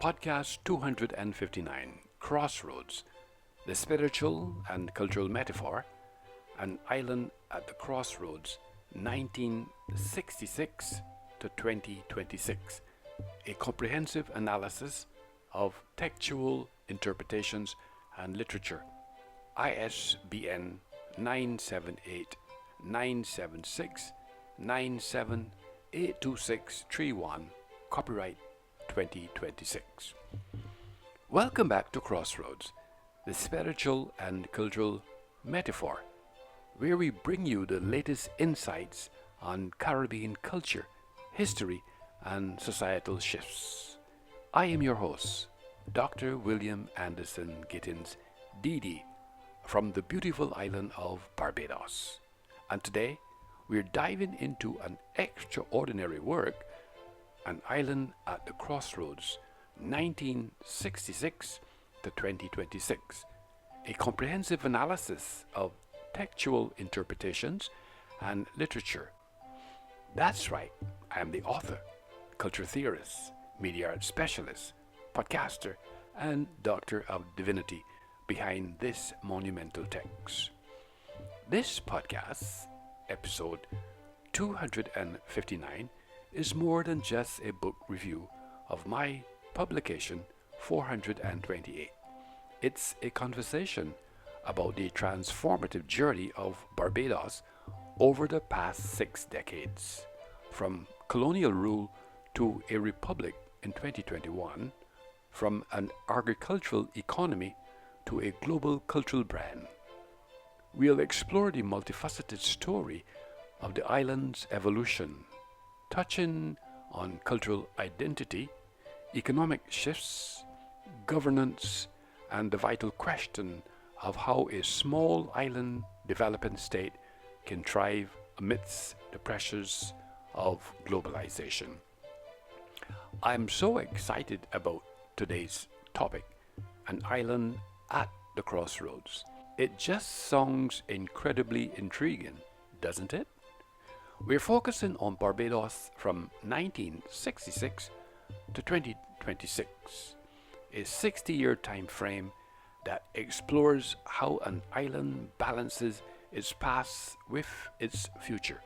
Podcast 259, Crossroads, the spiritual and cultural metaphor, an island at the crossroads, 1966 to 2026, a comprehensive analysis of textual interpretations and literature, ISBN 978 976 9782631, copyright 2026. Welcome back to Crossroads, the spiritual and cultural metaphor, where we bring you the latest insights on Caribbean culture, history, and societal shifts. I am your host, Dr. William Anderson Gittins, DD, from the beautiful island of Barbados. And today, we're diving into an extraordinary work, An Island at the Crossroads, 1966 to 2026, a comprehensive analysis of textual interpretations and literature. That's right, I am the author, culture theorist, media art specialist, podcaster, and doctor of divinity behind this monumental text. This podcast, episode 259, is more than just a book review of my publication 428. It's a conversation about the transformative journey of Barbados over the past 6 decades, from colonial rule to a republic in 2021, from an agricultural economy to a global cultural brand. We'll explore the multifaceted story of the island's evolution, touching on cultural identity, economic shifts, governance, and the vital question of how a small island developing state can thrive amidst the pressures of globalization. I'm so excited about today's topic, An Island at the Crossroads. It just sounds incredibly intriguing, doesn't it? We're focusing on Barbados from 1966 to 2026, a 60-year time frame that explores how an island balances its past with its future.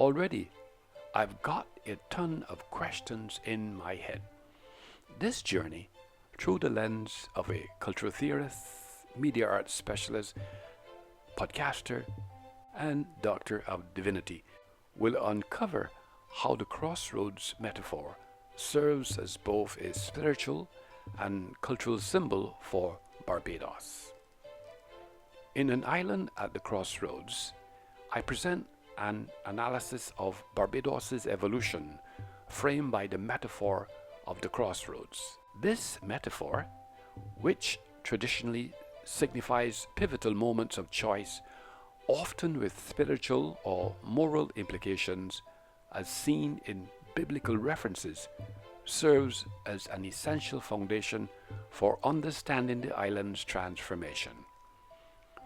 Already, I've got a ton of questions in my head. This journey, through the lens of a cultural theorist, media arts specialist, podcaster, and doctor of divinity, will uncover how the crossroads metaphor serves as both a spiritual and cultural symbol for Barbados. In An Island at the Crossroads, I present an analysis of Barbados's evolution framed by the metaphor of the crossroads. This metaphor, which traditionally signifies pivotal moments of choice, often with spiritual or moral implications, as seen in biblical references, serves as an essential foundation for understanding the island's transformation.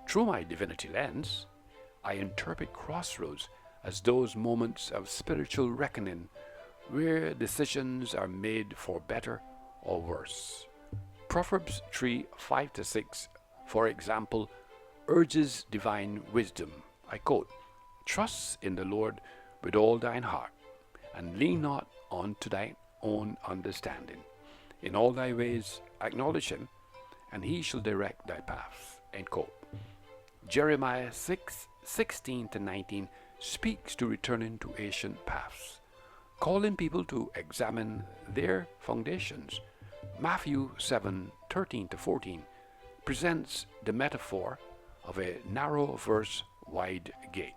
Through my divinity lens, I interpret crossroads as those moments of spiritual reckoning where decisions are made for better or worse. Proverbs 3:5-6, for example, urges divine wisdom. I quote, "Trust in the Lord with all thine heart, and lean not unto thine own understanding. In all thy ways acknowledge him, and he shall direct thy paths." End quote. Jeremiah 6:16-19 speaks to returning to ancient paths, calling people to examine their foundations. Matthew 7:13-14 presents the metaphor of a narrow verse wide gate.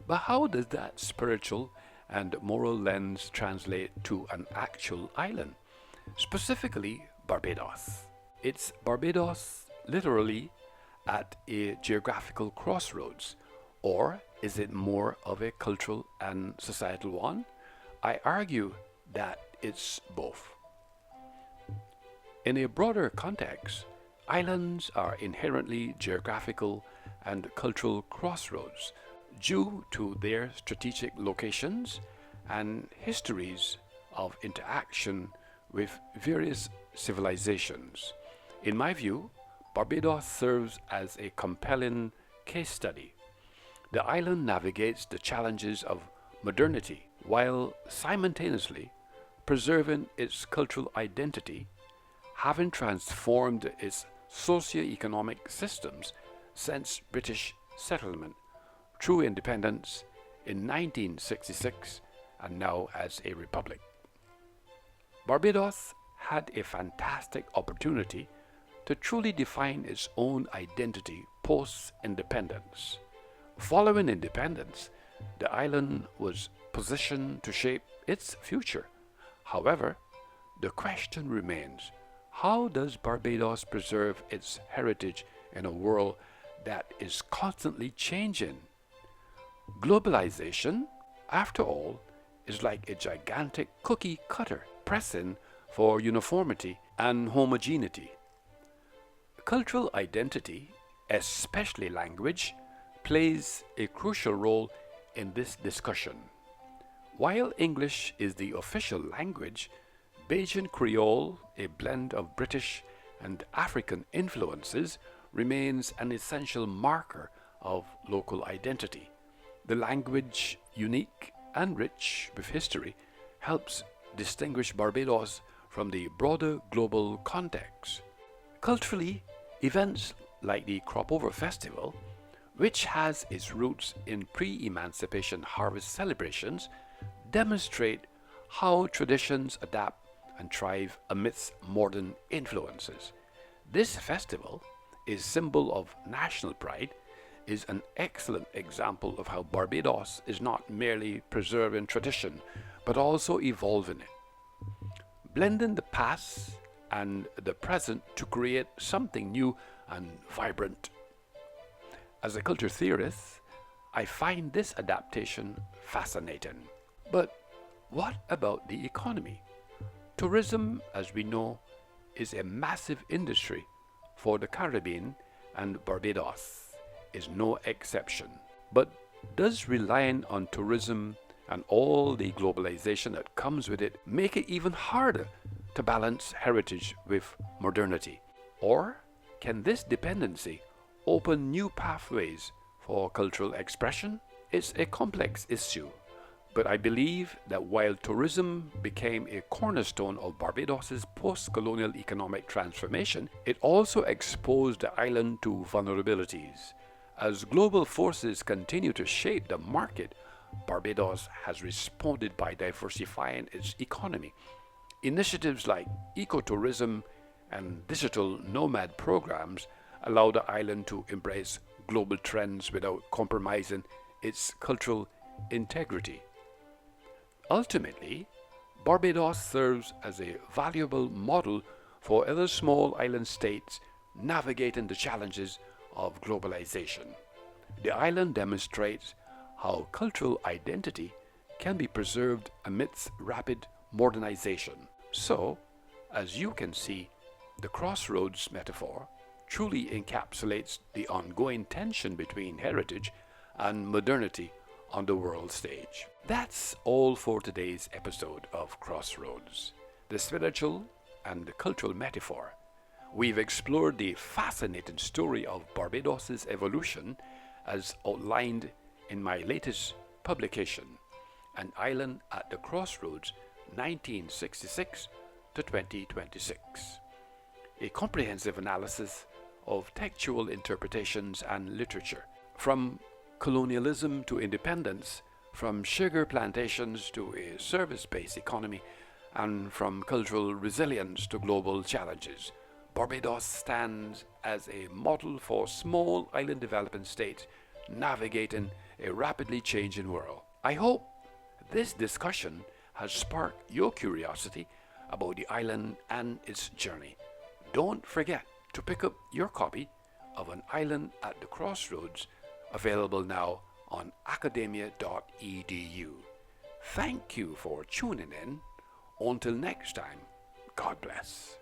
But how does that spiritual and moral lens translate to an actual island, specifically Barbados? It's Barbados literally at a geographical crossroads, or is it more of a cultural and societal one? I argue that it's both. In a broader context, islands are inherently geographical and cultural crossroads due to their strategic locations and histories of interaction with various civilizations. In my view, Barbados serves as a compelling case study. The island navigates the challenges of modernity while simultaneously preserving its cultural identity, having transformed its socio-economic systems since British settlement through independence in 1966 and now as a republic. Barbados had a fantastic opportunity to truly define its own identity post-independence. Following independence, the island was positioned to shape its future. However, the question remains, how does Barbados preserve its heritage in a world that is constantly changing? Globalization, after all, is like a gigantic cookie cutter pressing for uniformity and homogeneity. Cultural identity, especially language, plays a crucial role in this discussion. While English is the official language, Bajan Creole, a blend of British and African influences, remains an essential marker of local identity. The language, unique and rich with history, helps distinguish Barbados from the broader global context. Culturally, events like the Cropover Festival, which has its roots in pre-emancipation harvest celebrations, demonstrate how traditions adapt and thrive amidst modern influences. This festival, a symbol of national pride, is an excellent example of how Barbados is not merely preserving tradition, but also evolving it, blending the past and the present to create something new and vibrant. As a culture theorist, I find this adaptation fascinating. But what about the economy? Tourism, as we know, is a massive industry for the Caribbean, and Barbados is no exception. But does relying on tourism and all the globalization that comes with it make it even harder to balance heritage with modernity? Or can this dependency open new pathways for cultural expression? It's a complex issue, but I believe that while tourism became a cornerstone of Barbados's post-colonial economic transformation, it also exposed the island to vulnerabilities. As global forces continue to shape the market, Barbados has responded by diversifying its economy. Initiatives like ecotourism and digital nomad programs allow the island to embrace global trends without compromising its cultural integrity. Ultimately, Barbados serves as a valuable model for other small island states navigating the challenges of globalization. The island demonstrates how cultural identity can be preserved amidst rapid modernization. So, as you can see, the Crossroads metaphor truly encapsulates the ongoing tension between heritage and modernity on the world stage. That's all for today's episode of Crossroads, the spiritual and the cultural metaphor. We've explored the fascinating story of Barbados's evolution as outlined in my latest publication, An Island at the Crossroads, 1966 to 2026. A comprehensive analysis of textual interpretations and literature, from colonialism to independence, from sugar plantations to a service-based economy, and from cultural resilience to global challenges. Barbados stands as a model for small island developing states navigating a rapidly changing world. I hope this discussion has sparked your curiosity about the island and its journey. Don't forget to pick up your copy of An Island at the Crossroads, available now on academia.edu. Thank you for tuning in. Until next time, God bless.